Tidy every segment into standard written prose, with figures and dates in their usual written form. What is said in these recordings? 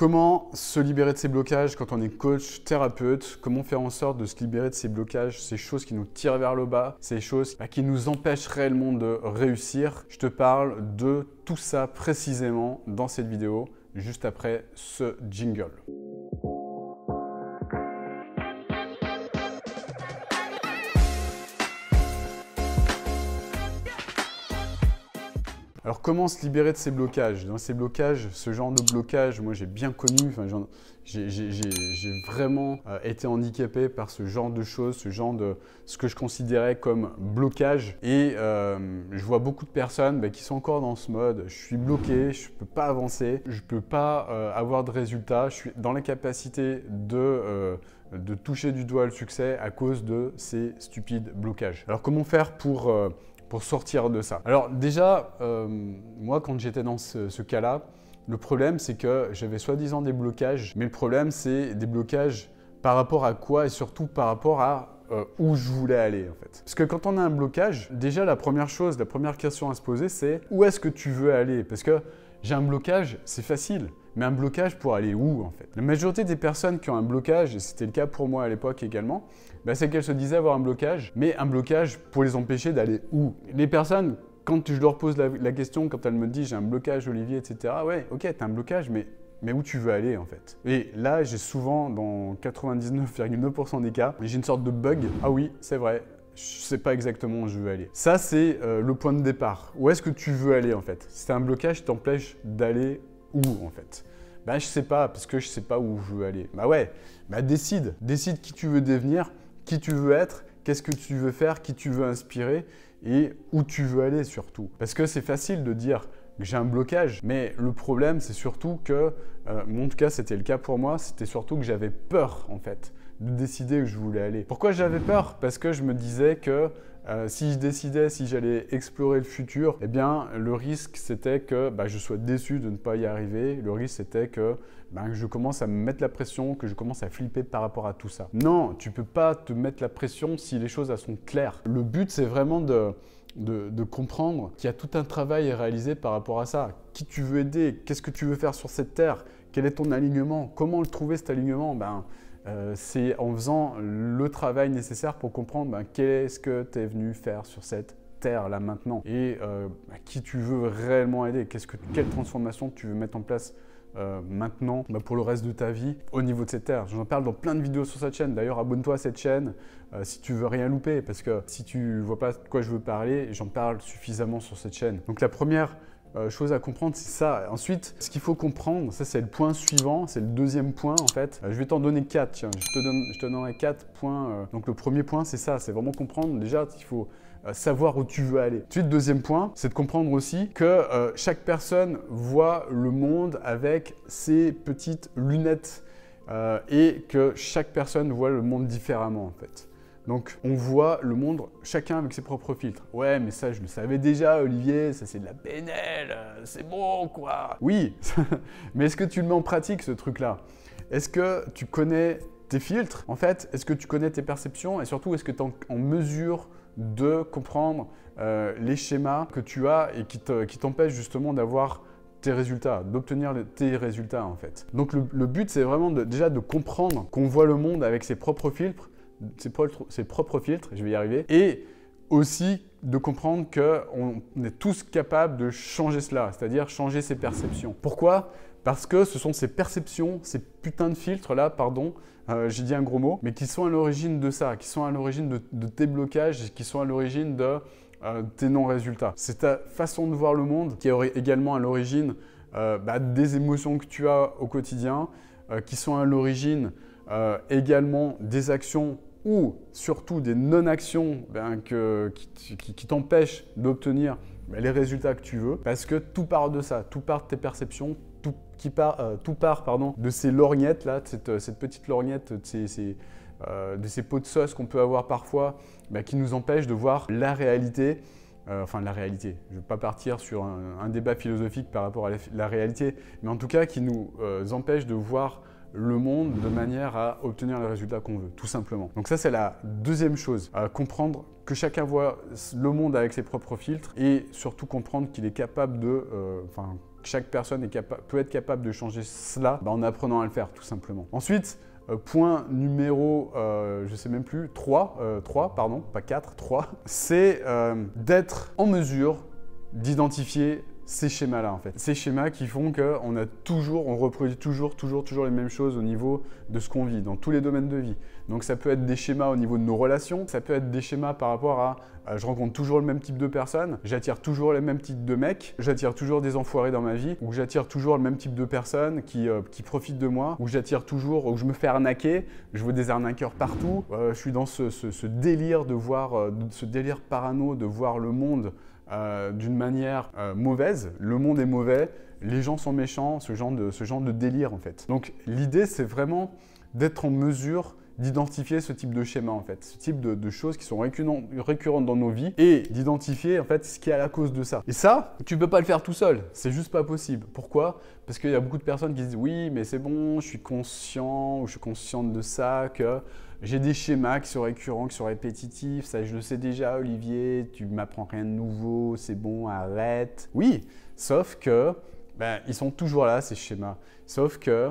Comment se libérer de ces blocages quand on est coach, thérapeute? Comment faire en sorte de se libérer de ces blocages, ces choses qui nous tirent vers le bas, ces choses qui nous empêchent réellement de réussir? Je te parle de tout ça précisément dans cette vidéo, juste après ce jingle. Alors comment se libérer de ces blocages? Dans ces blocages, ce genre de blocage, moi j'ai bien connu, j'ai vraiment été handicapé par ce genre de choses, ce que je considérais comme blocage. Et je vois beaucoup de personnes qui sont encore dans ce mode, je suis bloqué, je ne peux pas avancer, je ne peux pas avoir de résultats, je suis dans l'incapacité de toucher du doigt le succès à cause de ces stupides blocages. Alors comment faire pour sortir de ça? Alors déjà, moi quand j'étais dans ce cas-là, le problème c'est que j'avais soi-disant des blocages, mais le problème c'est des blocages par rapport à quoi et surtout par rapport à où je voulais aller en fait. Parce que quand on a un blocage, déjà la première question à se poser c'est où est-ce que tu veux aller? Parce que j'ai un blocage, c'est facile. Mais un blocage pour aller où en fait? La majorité des personnes qui ont un blocage, et c'était le cas pour moi à l'époque également, c'est qu'elles se disaient avoir un blocage, mais un blocage pour les empêcher d'aller où? Les personnes, quand je leur pose la question, quand elles me disent j'ai un blocage Olivier, etc. Ouais, ok, t'as un blocage, mais où tu veux aller en fait? Et là, j'ai souvent, dans 99,9% des cas, j'ai une sorte de bug. Ah oui, c'est vrai. Je ne sais pas exactement où je veux aller. Ça, c'est le point de départ. Où est-ce que tu veux aller en fait? Si tu as un blocage qui t'empêche d'aller où en fait? Je sais pas, parce que je sais pas où je veux aller. Décide. Décide qui tu veux devenir, qui tu veux être, qu'est-ce que tu veux faire, qui tu veux inspirer et où tu veux aller surtout. Parce que c'est facile de dire que j'ai un blocage, mais le problème c'est surtout que, en tout cas c'était le cas pour moi, c'était surtout que j'avais peur en fait de décider où je voulais aller. Pourquoi j'avais peur? Parce que je me disais que si je décidais, si j'allais explorer le futur, eh bien le risque c'était que je sois déçu de ne pas y arriver. Le risque c'était que je commence à me mettre la pression, que je commence à flipper par rapport à tout ça. Non, tu peux pas te mettre la pression si les choses elles sont claires. Le but c'est vraiment de comprendre qu'il y a tout un travail à réaliser par rapport à ça. Qui tu veux aider? Qu'est-ce que tu veux faire sur cette terre? Quel est ton alignement? Comment le trouver cet alignement? C'est en faisant le travail nécessaire pour comprendre qu'est-ce que tu es venu faire sur cette terre là maintenant et qui tu veux réellement aider, quelle transformation tu veux mettre en place maintenant pour le reste de ta vie au niveau de cette terre. J'en parle dans plein de vidéos sur cette chaîne. D'ailleurs, abonne-toi à cette chaîne si tu veux rien louper parce que si tu vois pas de quoi je veux parler, j'en parle suffisamment sur cette chaîne. Donc la première chose à comprendre, c'est ça. Ensuite, ce qu'il faut comprendre, ça c'est le point suivant, c'est le deuxième point en fait. Je vais t'en donner 4, tiens, je te donnerai 4 points. Donc le premier point, c'est ça, c'est vraiment comprendre déjà qu'il faut savoir où tu veux aller. Ensuite, deuxième point, c'est de comprendre aussi que chaque personne voit le monde avec ses petites lunettes et que chaque personne voit le monde différemment en fait. Donc, on voit le monde chacun avec ses propres filtres. Ouais, mais ça, je le savais déjà, Olivier, ça c'est de la PNL, c'est bon, quoi. Oui, mais est-ce que tu le mets en pratique, ce truc-là? Est-ce que tu connais tes filtres? En fait, est-ce que tu connais tes perceptions? Et surtout, est-ce que tu es en mesure de comprendre les schémas que tu as et qui t'empêchent justement d'avoir tes résultats, d'obtenir tes résultats, en fait. Donc, le but, c'est vraiment déjà de comprendre qu'on voit le monde avec ses propres filtres, ses propres filtres, je vais y arriver, et aussi de comprendre qu'on est tous capables de changer cela, c'est-à-dire changer ses perceptions. Pourquoi? Parce que ce sont ces perceptions, ces putains de filtres-là, pardon, j'ai dit un gros mot, mais qui sont à l'origine de ça, qui sont à l'origine de tes blocages, qui sont à l'origine de tes non-résultats. C'est ta façon de voir le monde qui est également à l'origine des émotions que tu as au quotidien, qui sont à l'origine également des actions ou surtout des non-actions qui t'empêchent d'obtenir les résultats que tu veux, parce que tout part de ça, tout part de tes perceptions, tout part de ces lorgnettes là, de cette petite lorgnette, de ces pots de sauce qu'on peut avoir parfois, qui nous empêchent de voir la réalité. La réalité, je ne vais pas partir sur un débat philosophique par rapport à la réalité, mais en tout cas qui nous empêche de voir le monde de manière à obtenir les résultats qu'on veut, tout simplement. Donc ça, c'est la deuxième chose, comprendre que chacun voit le monde avec ses propres filtres et surtout comprendre qu'il est capable de, chaque personne peut être capable de changer cela en apprenant à le faire, tout simplement. Ensuite, point numéro, je sais même plus, 3, pardon, pas 4, 3, c'est d'être en mesure d'identifier ces schémas-là en fait. Ces schémas qui font on reproduit toujours les mêmes choses au niveau de ce qu'on vit, dans tous les domaines de vie. Donc ça peut être des schémas au niveau de nos relations, ça peut être des schémas par rapport à je rencontre toujours le même type de personnes, j'attire toujours les mêmes types de mecs, j'attire toujours des enfoirés dans ma vie, ou j'attire toujours le même type de personnes qui profitent de moi, ou j'attire toujours, ou je me fais arnaquer, je vois des arnaqueurs partout, je suis dans ce délire de voir, ce délire parano de voir le monde d'une manière mauvaise. Le monde est mauvais, les gens sont méchants, ce genre de délire en fait. Donc l'idée c'est vraiment d'être en mesure d'identifier ce type de schéma en fait, ce type de choses qui sont récurrentes dans nos vies et d'identifier en fait ce qui est à la cause de ça. Et ça, tu peux pas le faire tout seul, c'est juste pas possible. Pourquoi? Parce qu'il y a beaucoup de personnes qui disent oui mais c'est bon, je suis conscient ou je suis consciente de ça, que j'ai des schémas qui sont récurrents, qui sont répétitifs, ça je le sais déjà Olivier, tu m'apprends rien de nouveau, c'est bon, arrête. Oui, sauf que ils sont toujours là ces schémas, sauf que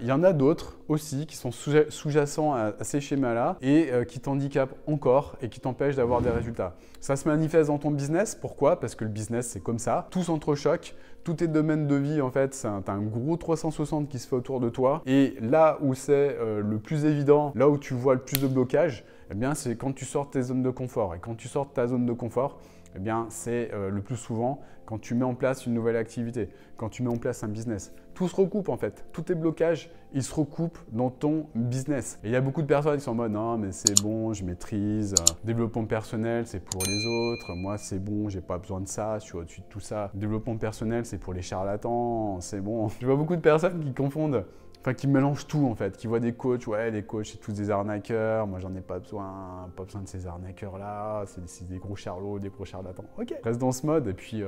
il y en a d'autres aussi qui sont sous-jacents à ces schémas-là et qui t'handicapent encore et qui t'empêchent d'avoir des résultats. Ça se manifeste dans ton business. Pourquoi? Parce que le business, c'est comme ça. Tout s'entrechoque. Tous tes domaines de vie, en fait, c'est un gros 360 qui se fait autour de toi. Et là où c'est le plus évident, là où tu vois le plus de blocage, eh bien, c'est quand tu sors de tes zones de confort. Et quand tu sors de ta zone de confort, eh bien, c'est le plus souvent quand tu mets en place une nouvelle activité, quand tu mets en place un business. Tout se recoupe en fait. Tous tes blocages, ils se recoupent dans ton business. Et il y a beaucoup de personnes qui sont en mode « Non, mais c'est bon, je maîtrise. Développement personnel, c'est pour les autres. Moi, c'est bon, j'ai pas besoin de ça. Je suis au-dessus de tout ça. Développement personnel, c'est pour les charlatans. C'est bon. » Je vois beaucoup de personnes qui confondent. Enfin, qui mélangent tout en fait, qui voient des coachs, ouais, les coachs c'est tous des arnaqueurs, moi j'en ai pas besoin de ces arnaqueurs-là, c'est des gros charlots, des gros charlatans. Ok, reste dans ce mode et puis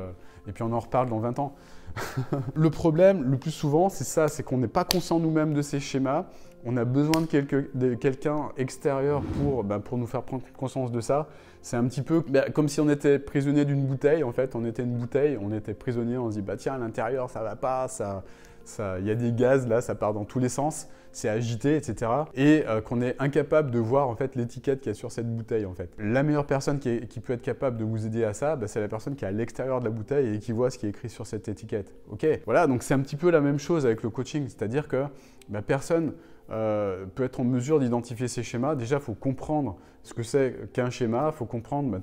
on en reparle dans 20 ans. Le problème, le plus souvent, c'est ça, c'est qu'on n'est pas conscient nous-mêmes de ces schémas, on a besoin de quelqu'un extérieur pour nous faire prendre conscience de ça. C'est un petit peu comme si on était prisonnier d'une bouteille, en fait, on était une bouteille, on était prisonnier, on se dit, bah tiens, à l'intérieur ça va pas, il y a des gaz là, ça part dans tous les sens, c'est agité, etc. Et qu'on est incapable de voir en fait l'étiquette qu'il y a sur cette bouteille en fait. La meilleure personne qui peut être capable de vous aider à ça, c'est la personne qui est à l'extérieur de la bouteille et qui voit ce qui est écrit sur cette étiquette. Ok, voilà, donc c'est un petit peu la même chose avec le coaching, c'est-à-dire que personne peut être en mesure d'identifier ces schémas. Déjà, il faut comprendre ce que c'est qu'un schéma, il faut comprendre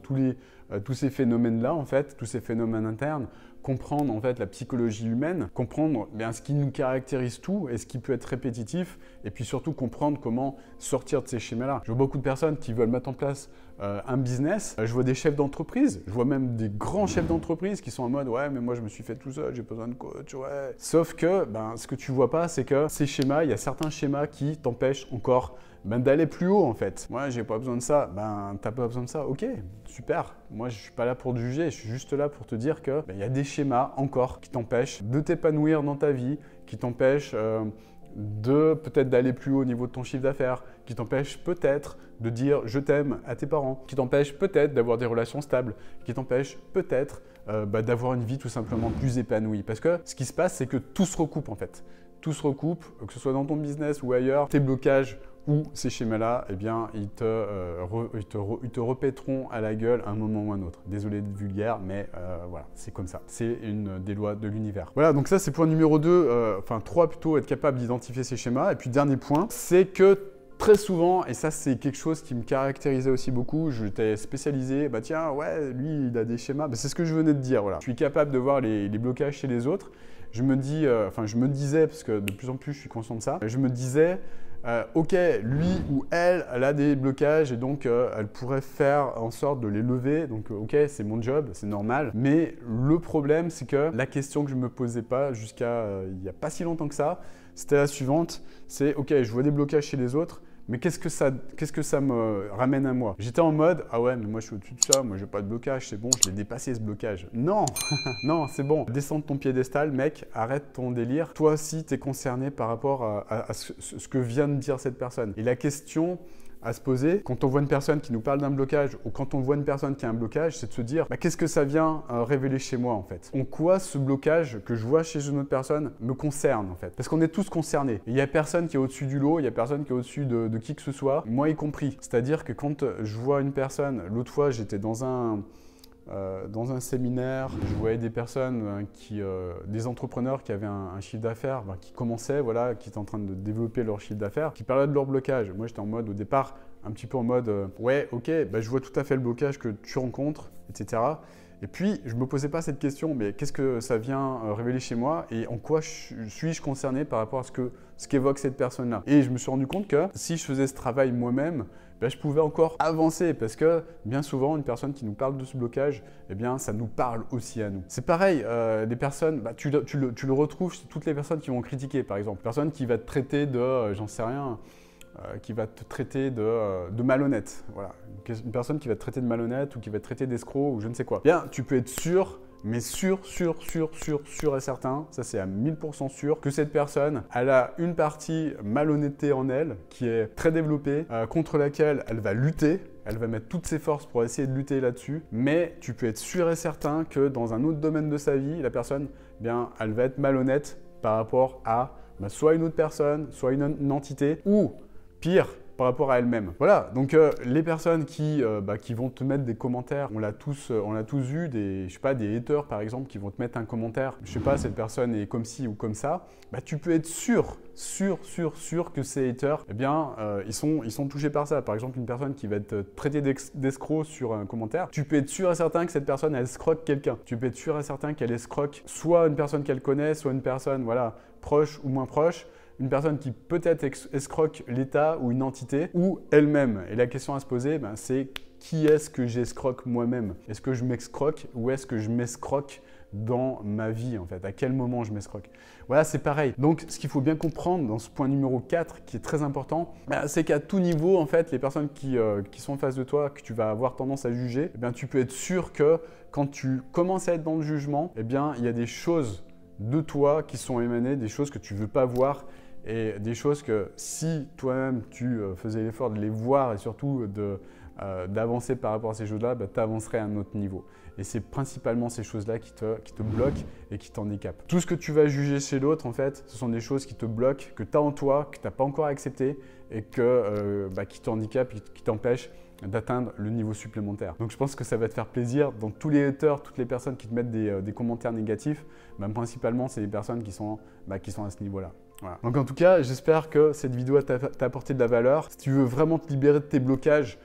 tous ces phénomènes-là en fait, tous ces phénomènes internes, comprendre en fait la psychologie humaine, comprendre ce qui nous caractérise tout et ce qui peut être répétitif, et puis surtout comprendre comment sortir de ces schémas-là. Je vois beaucoup de personnes qui veulent mettre en place un business, je vois des chefs d'entreprise, je vois même des grands chefs d'entreprise qui sont en mode « ouais mais moi je me suis fait tout seul, j'ai besoin de coach, ouais ». Sauf que ce que tu vois pas, c'est que ces schémas, il y a certains schémas qui t'empêchent encore d'aller plus haut en fait. Moi j'ai pas besoin de ça, t'as pas besoin de ça, ok, super. Moi je suis pas là pour te juger, je suis juste là pour te dire que y a des schémas encore qui t'empêchent de t'épanouir dans ta vie, qui t'empêchent de peut-être d'aller plus haut au niveau de ton chiffre d'affaires, qui t'empêchent peut-être de dire je t'aime à tes parents, qui t'empêchent peut-être d'avoir des relations stables, qui t'empêchent peut-être d'avoir une vie tout simplement plus épanouie. Parce que ce qui se passe, c'est que tout se recoupe en fait. Tout se recoupe, que ce soit dans ton business ou ailleurs, tes blocages ou ces schémas-là, eh bien, ils te repèteront à la gueule un moment ou un autre. Désolé d'être vulgaire, mais voilà, c'est comme ça. C'est une des lois de l'univers. Voilà, donc ça, c'est point numéro 2, enfin 3 plutôt, être capable d'identifier ces schémas. Et puis, dernier point, c'est que très souvent, et ça, c'est quelque chose qui me caractérisait aussi beaucoup, j'étais spécialisé, tiens, ouais, lui, il a des schémas. C'est ce que je venais de dire, voilà. Je suis capable de voir les blocages chez les autres. Je me disais, parce que de plus en plus, je suis conscient de ça, je me disais, ok, lui ou elle a des blocages et donc elle pourrait faire en sorte de les lever. Donc ok, c'est mon job, c'est normal. Mais le problème, c'est que la question que je ne me posais pas jusqu'à il n'y a pas si longtemps que ça, c'était la suivante. C'est ok, je vois des blocages chez les autres, mais qu'est-ce que ça me ramène à moi? J'étais en mode, ah ouais, mais moi je suis au-dessus de ça, moi j'ai pas de blocage, c'est bon, je l'ai dépassé ce blocage. Non, non, c'est bon. Descends de ton piédestal, mec, arrête ton délire. Toi aussi, tu es concerné par rapport à ce que vient de dire cette personne. Et la question à se poser quand on voit une personne qui nous parle d'un blocage ou quand on voit une personne qui a un blocage, c'est de se dire qu'est-ce que ça vient révéler chez moi en fait? En quoi ce blocage que je vois chez une autre personne me concerne en fait? Parce qu'on est tous concernés. Il n'y a personne qui est au-dessus du lot, il n'y a personne qui est au-dessus de qui que ce soit, moi y compris. C'est-à-dire que quand je vois une personne, l'autre fois j'étais dans un séminaire, je voyais des personnes, des entrepreneurs qui avaient un chiffre d'affaires, qui commençaient, voilà, qui étaient en train de développer leur chiffre d'affaires, qui parlaient de leur blocage. Moi, j'étais en mode, au départ, un petit peu en mode, ouais, ok, je vois tout à fait le blocage que tu rencontres, etc. Et puis, je ne me posais pas cette question, mais qu'est-ce que ça vient révéler chez moi et en quoi suis-je concerné par rapport à ce qu'évoque cette personne-là? Et je me suis rendu compte que si je faisais ce travail moi-même, je pouvais encore avancer parce que bien souvent, une personne qui nous parle de ce blocage, eh bien, ça nous parle aussi à nous. C'est pareil, les personnes, tu le retrouves chez toutes les personnes qui vont critiquer, par exemple. Une personne qui va te traiter de, j'en sais rien, qui va te traiter de malhonnête. Voilà. Une personne qui va te traiter de malhonnête ou qui va te traiter d'escroc ou je ne sais quoi. Bien, tu peux être sûr, mais sûr et certain, ça c'est à 1000% sûr, que cette personne, elle a une partie malhonnêteté en elle qui est très développée, contre laquelle elle va lutter. Elle va mettre toutes ses forces pour essayer de lutter là-dessus, mais tu peux être sûr et certain que dans un autre domaine de sa vie, la personne, bien, elle va être malhonnête par rapport à soit une autre personne, soit une entité, ou pire, par rapport à elle-même. Voilà, donc les personnes qui vont te mettre des commentaires, on l'a tous eu, je sais pas, des haters par exemple, qui vont te mettre un commentaire, je sais pas, cette personne est comme ci ou comme ça, tu peux être sûr que ces haters, eh bien, ils sont touchés par ça. Par exemple, une personne qui va te traiter d'escroc sur un commentaire, tu peux être sûr et certain que cette personne, elle escroque quelqu'un. Tu peux être sûr et certain qu'elle escroque soit une personne qu'elle connaît, soit une personne, voilà, proche ou moins proche, une personne qui peut-être escroque l'État ou une entité ou elle-même. Et la question à se poser, c'est qui est-ce que j'escroque moi-même? Est-ce que je m'escroque ou est-ce que je m'escroque dans ma vie en fait? À quel moment je m'escroque? Voilà, c'est pareil. Donc, ce qu'il faut bien comprendre dans ce point numéro 4 qui est très important, c'est qu'à tout niveau, en fait, les personnes qui sont en face de toi, que tu vas avoir tendance à juger, eh bien, tu peux être sûr que quand tu commences à être dans le jugement, eh bien, il y a des choses de toi qui sont émanées, des choses que tu ne veux pas voir et des choses que si toi-même tu faisais l'effort de les voir et surtout d'avancer par rapport à ces choses-là, tu avancerais à un autre niveau. Et c'est principalement ces choses-là qui te bloquent et qui t'handicapent. Tout ce que tu vas juger chez l'autre, en fait, ce sont des choses qui te bloquent, que tu as en toi, que tu n'as pas encore accepté et qui te handicapent, qui t'empêchent d'atteindre le niveau supplémentaire. Donc je pense que ça va te faire plaisir. Dans tous les haters, toutes les personnes qui te mettent des commentaires négatifs, principalement, c'est les personnes qui sont à ce niveau-là. Voilà. Donc en tout cas, j'espère que cette vidéo t'a apporté de la valeur. Si tu veux vraiment te libérer de tes blocages,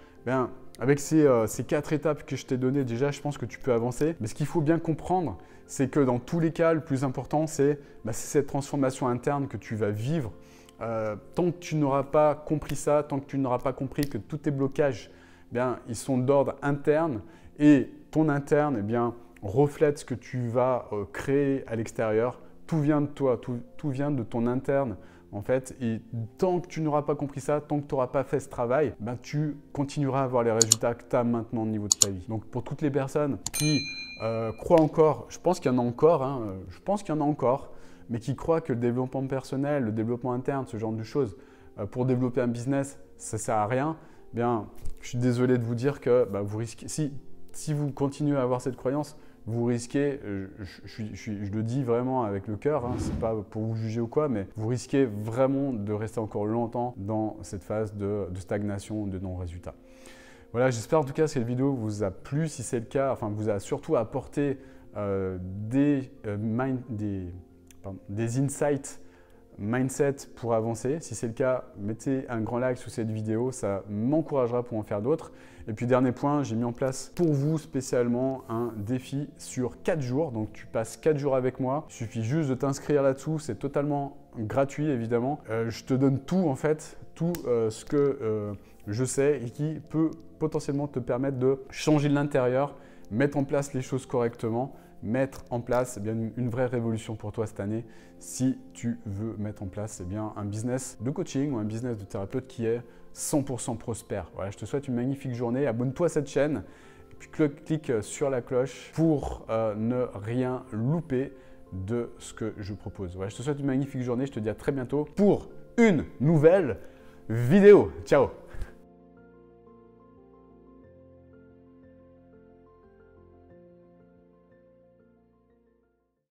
avec ces 4 étapes que je t'ai données, déjà, je pense que tu peux avancer. Mais ce qu'il faut bien comprendre, c'est que dans tous les cas, le plus important, c'est cette transformation interne que tu vas vivre. Tant que tu n'auras pas compris ça, tant que tu n'auras pas compris que tous tes blocages, ils sont d'ordre interne et ton interne reflète ce que tu vas créer à l'extérieur. Tout vient de toi, tout vient de ton interne en fait. Et tant que tu n'auras pas compris ça, tant que tu n'auras pas fait ce travail, tu continueras à avoir les résultats que tu as maintenant au niveau de ta vie. Donc pour toutes les personnes qui croient encore, je pense qu'il y en a encore, mais qui croient que le développement personnel, le développement interne, ce genre de choses, pour développer un business, ça ne sert à rien, je suis désolé de vous dire que vous risquez, si vous continuez à avoir cette croyance, vous risquez, je le dis vraiment avec le cœur, c'est pas pour vous juger ou quoi, mais vous risquez vraiment de rester encore longtemps dans cette phase de stagnation, de non-résultat. Voilà, j'espère en tout cas que cette vidéo vous a plu. Si c'est le cas, vous a surtout apporté des insights mindset pour avancer. Si c'est le cas, mettez un grand like sous cette vidéo, ça m'encouragera pour en faire d'autres. Et puis dernier point, j'ai mis en place pour vous spécialement un défi sur 4 jours. Donc tu passes 4 jours avec moi, il suffit juste de t'inscrire là-dessous, c'est totalement gratuit évidemment. Je te donne tout en fait, tout ce que je sais et qui peut potentiellement te permettre de changer de l'intérieur, mettre en place les choses correctement, mettre en place une vraie révolution pour toi cette année si tu veux mettre en place un business de coaching ou un business de thérapeute qui est 100% prospère. Voilà, je te souhaite une magnifique journée. Abonne-toi à cette chaîne et puis clique sur la cloche pour ne rien louper de ce que je propose. Voilà, je te souhaite une magnifique journée. Je te dis à très bientôt pour une nouvelle vidéo. Ciao!